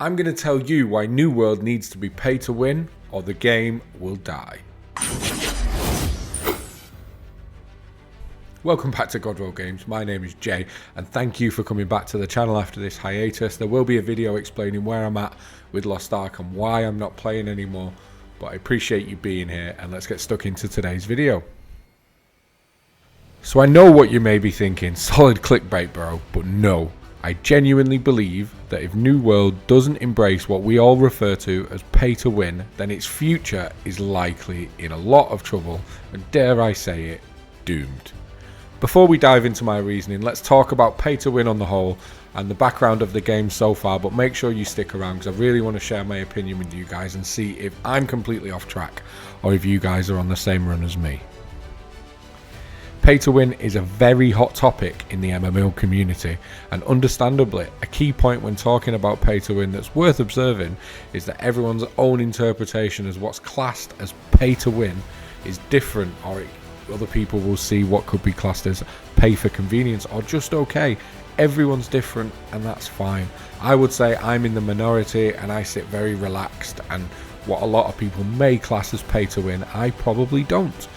I'm going to tell you why New World needs to be pay to win or the game will die. Welcome back to Godroll Games. My name is Jay and thank you for coming back to the channel after this hiatus. There will be a video explaining where I'm at with Lost Ark and why I'm not playing anymore, but I appreciate you being here and let's get stuck into today's video. So I know what you may be thinking, solid clickbait bro, but no. I genuinely believe that if New World doesn't embrace what we all refer to as pay to win, then its future is likely in a lot of trouble and, dare I say it, doomed. Before we dive into my reasoning, let's talk about pay to win on the whole and the background of the game so far, but make sure you stick around because I really want to share my opinion with you guys and see if I'm completely off track or if you guys are on the same run as me. Pay to win is a very hot topic in the MMO community, and understandably, a key point when talking about pay to win that's worth observing is that everyone's own interpretation as what's classed as pay to win is different, or other people will see what could be classed as pay for convenience or just okay. Everyone's different and that's fine. I would say I'm in the minority and I sit very relaxed, and what a lot of people may class as pay to win, I probably don't.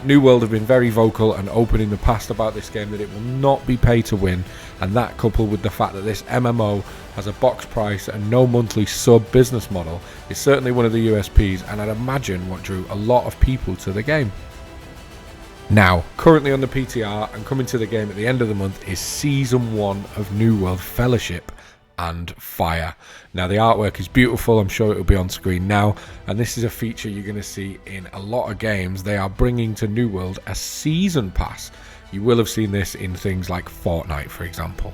New World have been very vocal and open in the past about this game that it will not be pay to win, and that coupled with the fact that this MMO has a box price and no monthly sub business model is certainly one of the USPs, and I'd imagine what drew a lot of people to the game. Now, currently on the PTR and coming to the game at the end of the month is Season 1 of New World Fellowship and Fire. Now the artwork is beautiful, I'm sure it will be on screen now, and this is a feature you're going to see in a lot of games. They are bringing to New World a season pass. You will have seen this in things like Fortnite, for example.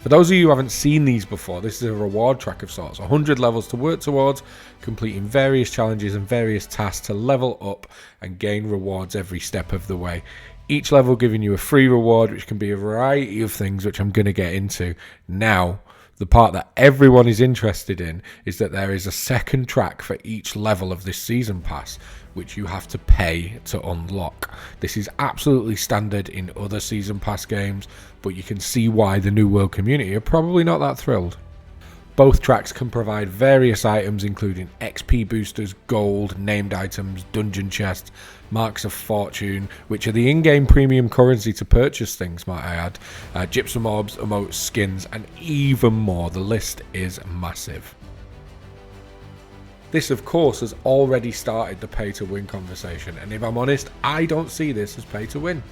For those of you who haven't seen these before, this is a reward track of sorts, 100 levels to work towards, completing various challenges and various tasks to level up and gain rewards every step of the way. Each level giving you a free reward, which can be a variety of things, which I'm going to get into now. The part that everyone is interested in is that there is a second track for each level of this season pass, which you have to pay to unlock. This is absolutely standard in other season pass games, but you can see why the New World community are probably not that thrilled. Both tracks can provide various items including XP boosters, gold, named items, dungeon chests, marks of fortune, which are the in-game premium currency to purchase things, might I add, gypsum orbs, emotes, skins, and even more. The list is massive. This, of course, has already started the pay to win conversation, and if I'm honest, I don't see this as pay to win.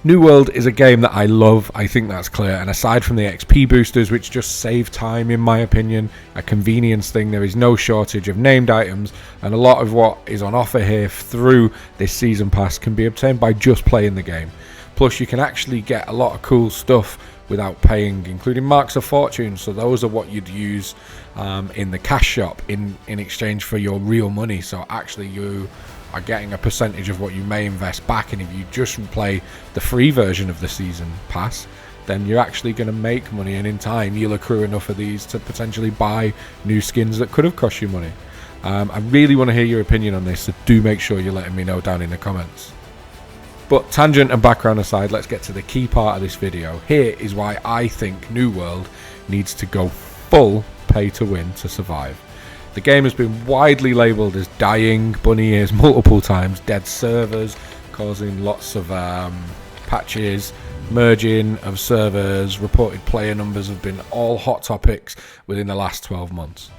New World is a game that I love, I think that's clear, and aside from the XP boosters, which just save time in my opinion, a convenience thing, there is no shortage of named items, and a lot of what is on offer here through this season pass can be obtained by just playing the game. Plus you can actually get a lot of cool stuff without paying, including marks of fortune, so those are what you'd use in the cash shop in exchange for your real money, so actually you are getting a percentage of what you may invest back, and if you just play the free version of the season pass, then you're actually going to make money, and in time you'll accrue enough of these to potentially buy new skins that could have cost you money. I really want to hear your opinion on this, so do make sure you're letting me know down in the comments. But tangent and background aside, let's get to the key part of this video. Here is why I think New World needs to go full pay to win to survive. The game has been widely labelled as dying, bunny ears multiple times, dead servers, causing lots of patches, merging of servers, reported player numbers have been all hot topics within the last 12 months.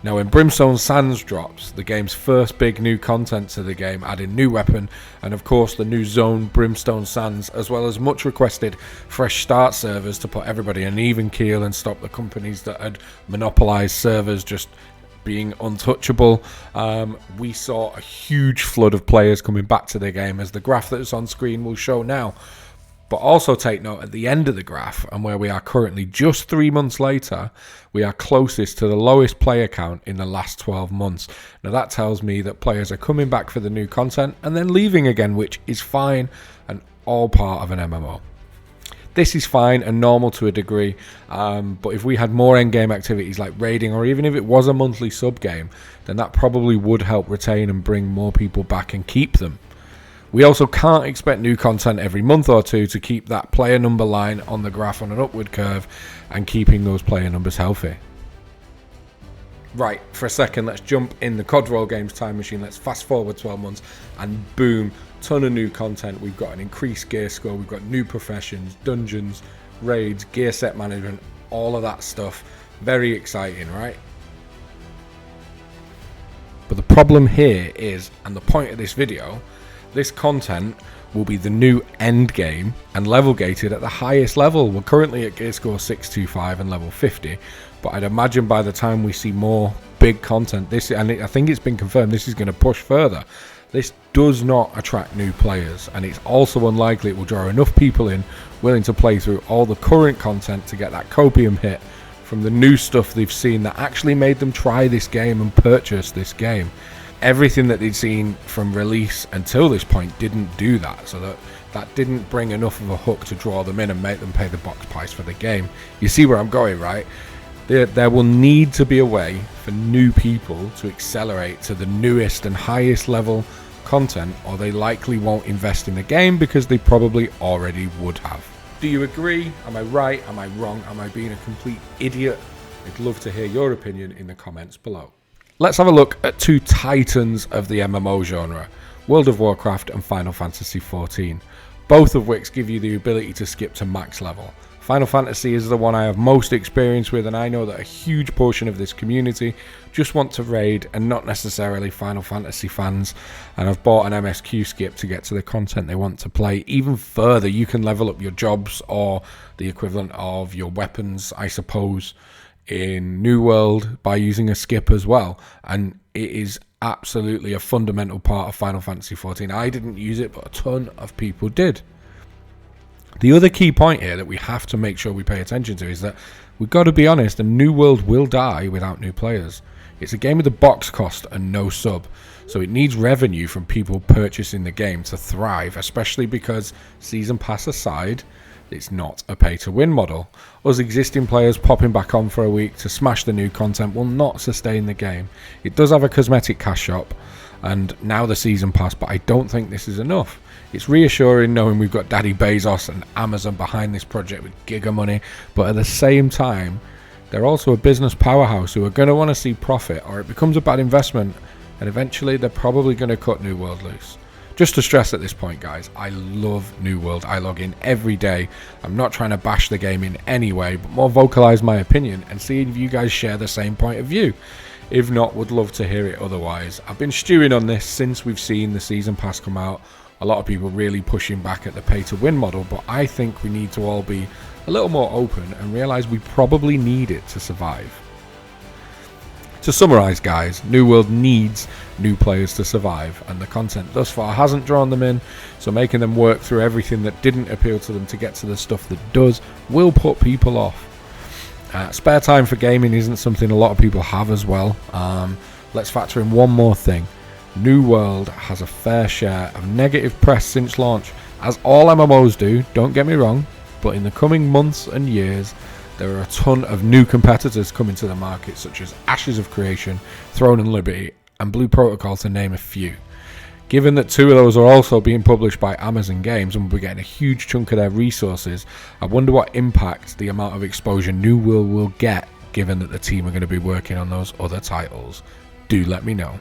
Now when Brimstone Sands drops, the game's first big new content to the game, adding new weapon and of course the new zone Brimstone Sands, as well as much requested fresh start servers to put everybody on an even keel and stop the companies that had monopolised servers just being untouchable. We saw a huge flood of players coming back to the game, as the graph that's on screen will show now. But also take note, at the end of the graph, and where we are currently just 3 months later, we are closest to the lowest player count in the last 12 months. Now that tells me that players are coming back for the new content and then leaving again, which is fine and all part of an MMO. This is fine and normal to a degree, but if we had more endgame activities like raiding, or even if it was a monthly sub game, then that probably would help retain and bring more people back and keep them. We also can't expect new content every month or two to keep that player number line on the graph on an upward curve and keeping those player numbers healthy. Right, for a second, let's jump in the COD Roll Games time machine. Let's fast forward 12 months and boom, ton of new content. We've got an increased gear score, we've got new professions, dungeons, raids, gear set management, all of that stuff. Very exciting, right? But the problem here is, and the point of this video, this content will be the new end game and level gated at the highest level. We're currently at gear score 625 and level 50, but I'd imagine by the time we see more big content, I think it's been confirmed, this is going to push further. This does not attract new players, and it's also unlikely it will draw enough people in willing to play through all the current content to get that copium hit from the new stuff they've seen that actually made them try this game and purchase this game. Everything that they'd seen from release until this point didn't do that, so that didn't bring enough of a hook to draw them in and make them pay the box price for the game. You see where I'm going, right? There will need to be a way for new people to accelerate to the newest and highest level content, or they likely won't invest in the game because they probably already would have. Do you agree? Am I right? Am I wrong? Am I being a complete idiot? I'd love to hear your opinion in the comments below. Let's have a look at two titans of the MMO genre, World of Warcraft and Final Fantasy XIV, both of which give you the ability to skip to max level. Final Fantasy is the one I have most experience with, and I know that a huge portion of this community just want to raid and not necessarily Final Fantasy fans, and I've bought an MSQ skip to get to the content they want to play. Even further, you can level up your jobs or the equivalent of your weapons, I suppose, in New World by using a skip as well, and it is absolutely a fundamental part of Final Fantasy XIV. I didn't use it, but a ton of people did. The other key point here that we have to make sure we pay attention to is that we've got to be honest, a New World will die without new players. It's a game with a box cost and no sub, so it needs revenue from people purchasing the game to thrive, especially because, season pass aside, it's not a pay-to-win model. Us existing players popping back on for a week to smash the new content will not sustain the game. It does have a cosmetic cash shop and now the season pass, but I don't think this is enough. It's reassuring knowing we've got Daddy Bezos and Amazon behind this project with giga money, but at the same time, they're also a business powerhouse who are going to want to see profit, or it becomes a bad investment, and eventually they're probably going to cut New World loose. Just to stress at this point, guys, I love New World. I log in every day. I'm not trying to bash the game in any way, but more vocalize my opinion and see if you guys share the same point of view. If not, would love to hear it otherwise. I've been stewing on this since we've seen the season pass come out. A lot of people really pushing back at the pay-to-win model, but I think we need to all be a little more open and realize we probably need it to survive. To summarize, guys, New World needs new players to survive, and the content thus far hasn't drawn them in, so making them work through everything that didn't appeal to them to get to the stuff that does will put people off. Spare time for gaming isn't something a lot of people have as well. Let's factor in one more thing. New World has a fair share of negative press since launch, as all MMOs do, don't get me wrong, but in the coming months and years, there are a ton of new competitors coming to the market, such as Ashes of Creation, Throne and Liberty, and Blue Protocol, to name a few. Given that two of those are also being published by Amazon Games and we're getting a huge chunk of their resources, I wonder what impact the amount of exposure New World will get, given that the team are going to be working on those other titles. Do let me know.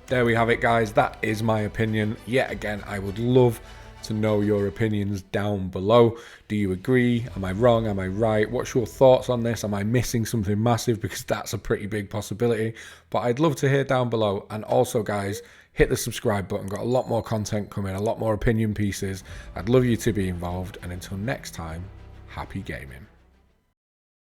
There we have it, guys. That is my opinion. Yet again, I would love to know your opinions down below. Do you agree? Am I wrong? Am I right? What's your thoughts on this? Am I missing something massive? Because that's a pretty big possibility. But I'd love to hear down below. And also, guys, hit the subscribe button. Got a lot more content coming, a lot more opinion pieces. I'd love you to be involved. And until next time, happy gaming.